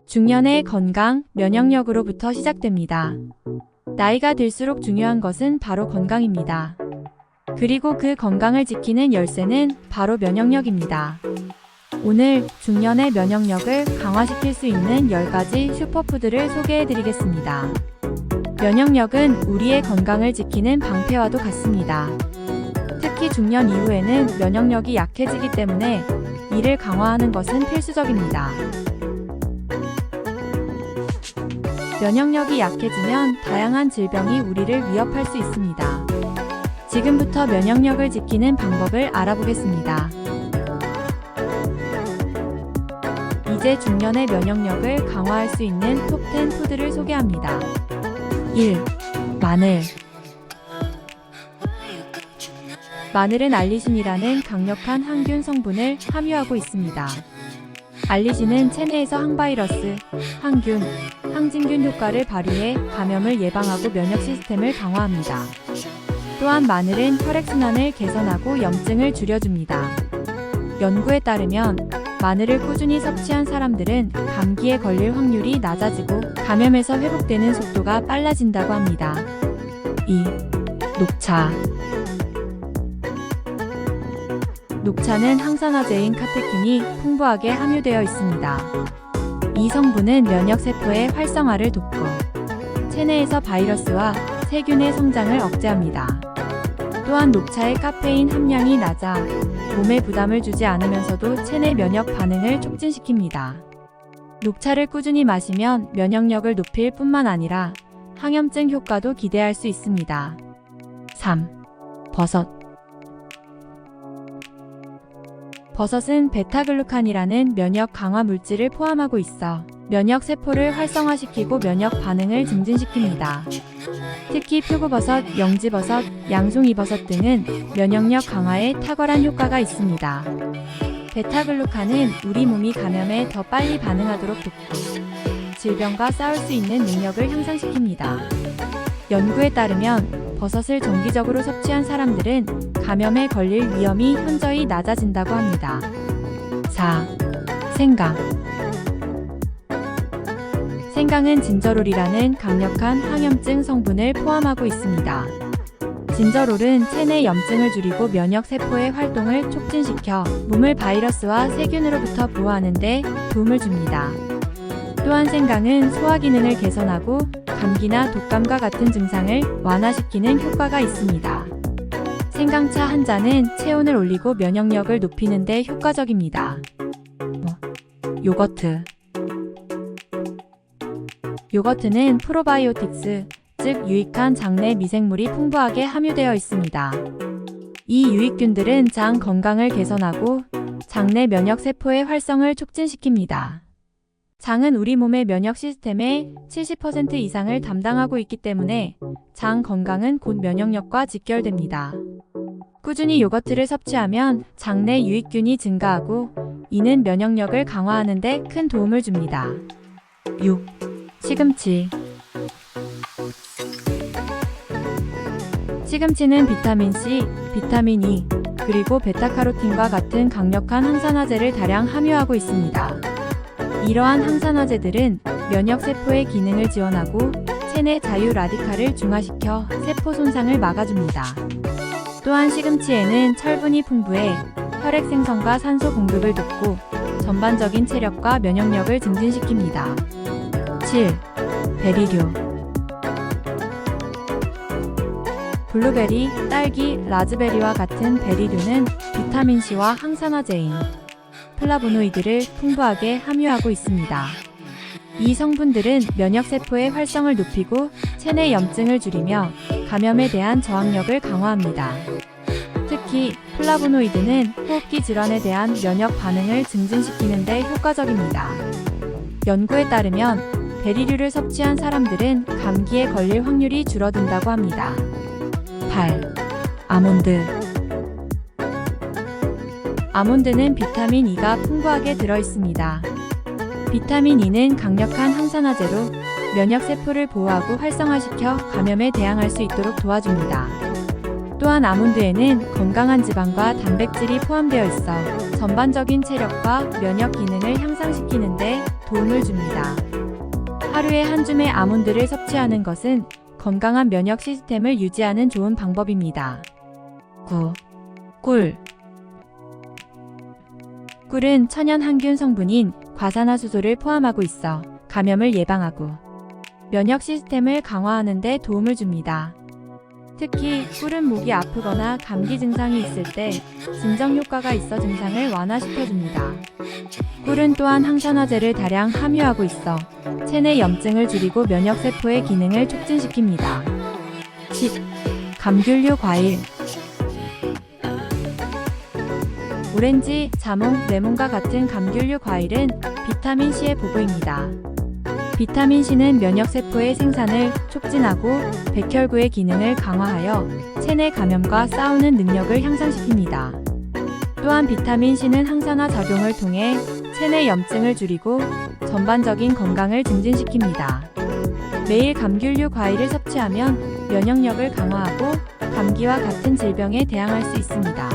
중년의 건강, 면역력으로부터 시작됩니다. 나이가 들수록 중요한 것은 바로 건강입니다. 그리고 그 건강을 지키는 열쇠는 바로 면역력입니다. 오늘 중년의 면역력을 강화시킬 수 있는 10가지 슈퍼푸드를 소개해드리겠습니다. 면역력은 우리의 건강을 지키는 방패와도 같습니다. 특히 중년 이후에는 면역력이 약해지기 때문에 이를 강화하는 것은 필수적입니다. 면역력이 약해지면 다양한 질병이 우리를 위협할 수 있습니다. 지금부터 면역력을 지키는 방법을 알아보겠습니다. 이제 중년의 면역력을 강화할 수 있는 톱10 푸드를 소개합니다. 1. 마늘. 마늘은 알리신이라는 강력한 항균 성분을 함유하고 있습니다. 알리신은 체내에서 항바이러스, 항균, 항진균 효과를 발휘해 감염을 예방하고 면역 시스템을 강화합니다. 또한 마늘은 혈액순환을 개선하고 염증을 줄여줍니다. 연구에 따르면 마늘을 꾸준히 섭취한 사람들은 감기에 걸릴 확률이 낮아지고 감염에서 회복되는 속도가 빨라진다고 합니다. 2. 녹차. 녹차는 항산화제인 카테킨이 풍부하게 함유되어 있습니다. 이 성분은 면역세포의 활성화를 돕고 체내에서 바이러스와 세균의 성장을 억제합니다. 또한 녹차의 카페인 함량이 낮아 몸에 부담을 주지 않으면서도 체내 면역 반응을 촉진시킵니다. 녹차를 꾸준히 마시면 면역력을 높일 뿐만 아니라 항염증 효과도 기대할 수 있습니다. 3. 버섯. 버섯은 베타글루칸이라는 면역 강화 물질을 포함하고 있어 면역 세포를 활성화시키고 면역 반응을 증진시킵니다. 특히 표고버섯, 영지버섯, 양송이버섯 등은 면역력 강화에 탁월한 효과가 있습니다. 베타글루칸은 우리 몸이 감염에 더 빨리 반응하도록 돕고 질병과 싸울 수 있는 능력을 향상시킵니다. 연구에 따르면 버섯을 정기적으로 섭취한 사람들은 감염에 걸릴 위험이 현저히 낮아진다고 합니다. 4. 생강. 생강은 진저롤이라는 강력한 항염증 성분을 포함하고 있습니다. 진저롤은 체내 염증을 줄이고 면역 세포의 활동을 촉진시켜 몸을 바이러스와 세균으로부터 보호하는 데 도움을 줍니다. 또한 생강은 소화 기능을 개선하고 감기나 독감과 같은 증상을 완화시키는 효과가 있습니다. 생강차 한 잔은 체온을 올리고 면역력을 높이는 데 효과적입니다. 요거트. 요거트는 프로바이오틱스, 즉 유익한 장내 미생물이 풍부하게 함유되어 있습니다. 이 유익균들은 장 건강을 개선하고 장내 면역 세포의 활성을 촉진시킵니다. 장은 우리 몸의 면역 시스템의 70% 이상을 담당하고 있기 때문에 장 건강은 곧 면역력과 직결됩니다. 꾸준히 요거트를 섭취하면 장내 유익균이 증가하고 이는 면역력을 강화하는 데 큰 도움을 줍니다. 6. 시금치. 시금치는 비타민C, 비타민 E, 그리고 베타카로틴과 같은 강력한 항산화제를 다량 함유하고 있습니다. 이러한 항산화제들은 면역세포의 기능을 지원하고 체내 자유 라디칼을 중화시켜 세포 손상을 막아줍니다. 또한 시금치에는 철분이 풍부해 혈액 생성과 산소 공급을 돕고 전반적인 체력과 면역력을 증진시킵니다. 7. 베리류. 블루베리, 딸기, 라즈베리와 같은 베리류는 비타민C와 항산화제인 플라보노이드를 풍부하게 함유하고 있습니다. 이 성분들은 면역세포의 활성을 높이고 체내 염증을 줄이며 감염에 대한 저항력을 강화합니다. 특히 플라보노이드는 호흡기 질환에 대한 면역 반응을 증진시키는 데 효과적입니다. 연구에 따르면 베리류를 섭취한 사람들은 감기에 걸릴 확률이 줄어든다고 합니다. 8. 아몬드. 아몬드는 비타민 E가 풍부하게 들어있습니다. 비타민 E는 강력한 항산화제로 면역세포를 보호하고 활성화시켜 감염에 대항할 수 있도록 도와줍니다. 또한 아몬드에는 건강한 지방과 단백질이 포함되어 있어 전반적인 체력과 면역 기능을 향상시키는 데 도움을 줍니다. 하루에 한 줌의 아몬드를 섭취하는 것은 건강한 면역 시스템을 유지하는 좋은 방법입니다. 9. 꿀. 꿀은 천연 항균 성분인 과산화수소를 포함하고 있어 감염을 예방하고 면역 시스템을 강화하는 데 도움을 줍니다. 특히 꿀은 목이 아프거나 감기 증상이 있을 때 진정 효과가 있어 증상을 완화시켜줍니다. 꿀은 또한 항산화제를 다량 함유하고 있어 체내 염증을 줄이고 면역세포의 기능을 촉진시킵니다. 10. 감귤류 과일. 오렌지, 자몽, 레몬과 같은 감귤류 과일은 비타민C에 보고입니다. 비타민C는 면역세포의 생산을 촉진하고 백혈구의 기능을 강화하여 체내 감염과 싸우는 능력을 향상시킵니다. 또한 비타민C는 항산화 작용을 통해 체내 염증을 줄이고 전반적인 건강을 증진시킵니다. 매일 감귤류 과일을 섭취하면 면역력을 강화하고 감기와 같은 질병에 대항할 수 있습니다.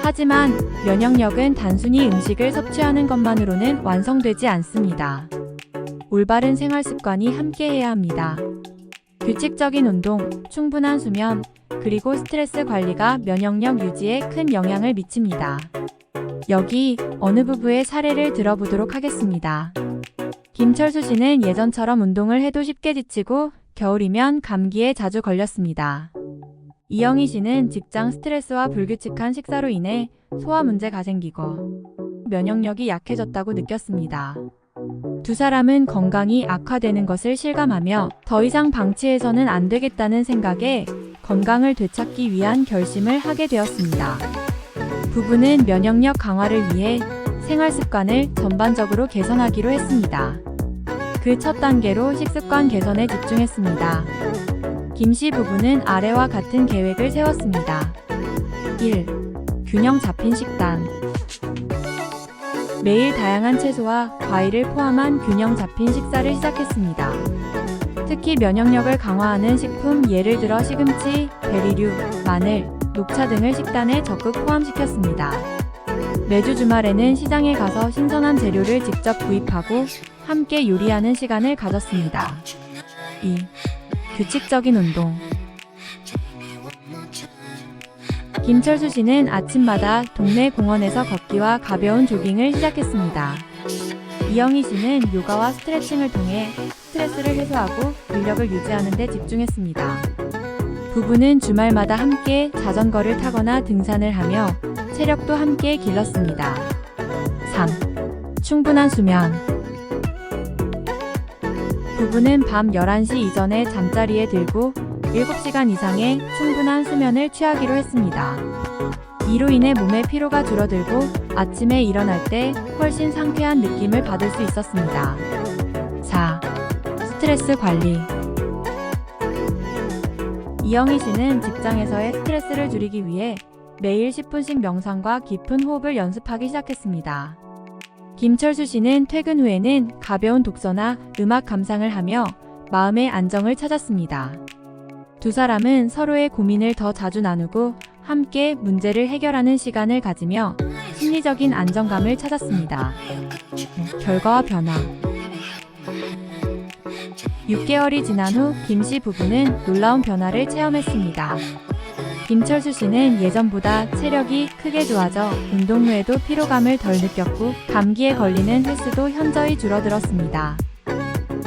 하지만 면역력은 단순히 음식을 섭취하는 것만으로는 완성되지 않습니다. 올바른 생활 습관이 함께해야 합니다. 규칙적인 운동, 충분한 수면, 그리고 스트레스 관리가 면역력 유지에 큰 영향을 미칩니다. 여기 어느 부부의 사례를 들어보도록 하겠습니다. 김철수 씨는 예전처럼 운동을 해도 쉽게 지치고 겨울이면 감기에 자주 걸렸습니다. 이영희 씨는 직장 스트레스와 불규칙한 식사로 인해 소화 문제가 생기고 면역력이 약해졌다고 느꼈습니다. 두 사람은 건강이 악화되는 것을 실감하며 더 이상 방치해서는 안 되겠다는 생각에 건강을 되찾기 위한 결심을 하게 되었습니다. 부부는 면역력 강화를 위해 생활 습관을 전반적으로 개선하기로 했습니다. 그 첫 단계로 식습관 개선에 집중했습니다. 김씨 부부는 아래와 같은 계획을 세웠습니다. 1. 균형 잡힌 식단. 매일 다양한 채소와 과일을 포함한 균형 잡힌 식사를 시작했습니다. 특히 면역력을 강화하는 식품, 예를 들어 시금치, 베리류, 마늘, 녹차 등을 식단에 적극 포함시켰습니다. 매주 주말에는 시장에 가서 신선한 재료를 직접 구입하고 함께 요리하는 시간을 가졌습니다. 2. 규칙적인 운동. 김철수 씨는 아침마다 동네 공원에서 걷기와 가벼운 조깅을 시작했습니다. 이영희 씨는 요가와 스트레칭을 통해 스트레스를 해소하고 근력을 유지하는 데 집중했습니다. 부부는 주말마다 함께 자전거를 타거나 등산을 하며 체력도 함께 길렀습니다. 3. 충분한 수면. 부부는 밤 11시 이전에 잠자리에 들고 7시간 이상의 충분한 수면을 취하기로 했습니다. 이로 인해 몸의 피로가 줄어들고 아침에 일어날 때 훨씬 상쾌한 느낌을 받을 수 있었습니다. 4. 스트레스 관리. 이영희 씨는 직장에서의 스트레스를 줄이기 위해 매일 10분씩 명상과 깊은 호흡을 연습하기 시작했습니다. 김철수 씨는 퇴근 후에는 가벼운 독서나 음악 감상을 하며 마음의 안정을 찾았습니다. 두 사람은 서로의 고민을 더 자주 나누고 함께 문제를 해결하는 시간을 가지며 심리적인 안정감을 찾았습니다. 결과와 변화. 6개월이 지난 후 김씨 부부는 놀라운 변화를 체험했습니다. 김철수 씨는 예전보다 체력이 크게 좋아져 운동 후에도 피로감을 덜 느꼈고 감기에 걸리는 횟수도 현저히 줄어들었습니다.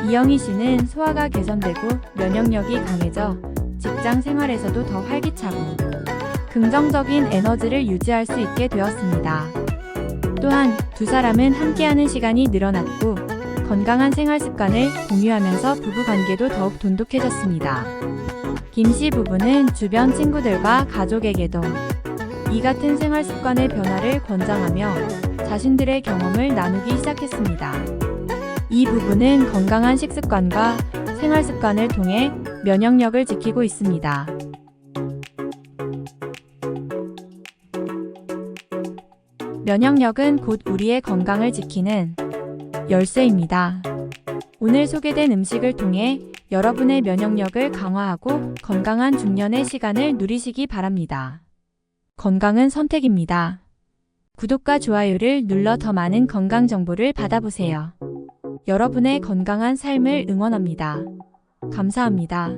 이영희 씨는 소화가 개선되고 면역력이 강해져 직장 생활에서도 더 활기차고 긍정적인 에너지를 유지할 수 있게 되었습니다. 또한 두 사람은 함께하는 시간이 늘어났고 건강한 생활 습관을 공유하면서 부부 관계도 더욱 돈독해졌습니다. 김씨 부부는 주변 친구들과 가족에게도 이 같은 생활 습관의 변화를 권장하며 자신들의 경험을 나누기 시작했습니다. 이 부부는 건강한 식습관과 생활 습관을 통해 면역력을 지키고 있습니다. 면역력은 곧 우리의 건강을 지키는 열쇠입니다. 오늘 소개된 음식을 통해 여러분의 면역력을 강화하고 건강한 중년의 시간을 누리시기 바랍니다. 건강은 선택입니다. 구독과 좋아요를 눌러 더 많은 건강 정보를 받아보세요. 여러분의 건강한 삶을 응원합니다. 감사합니다.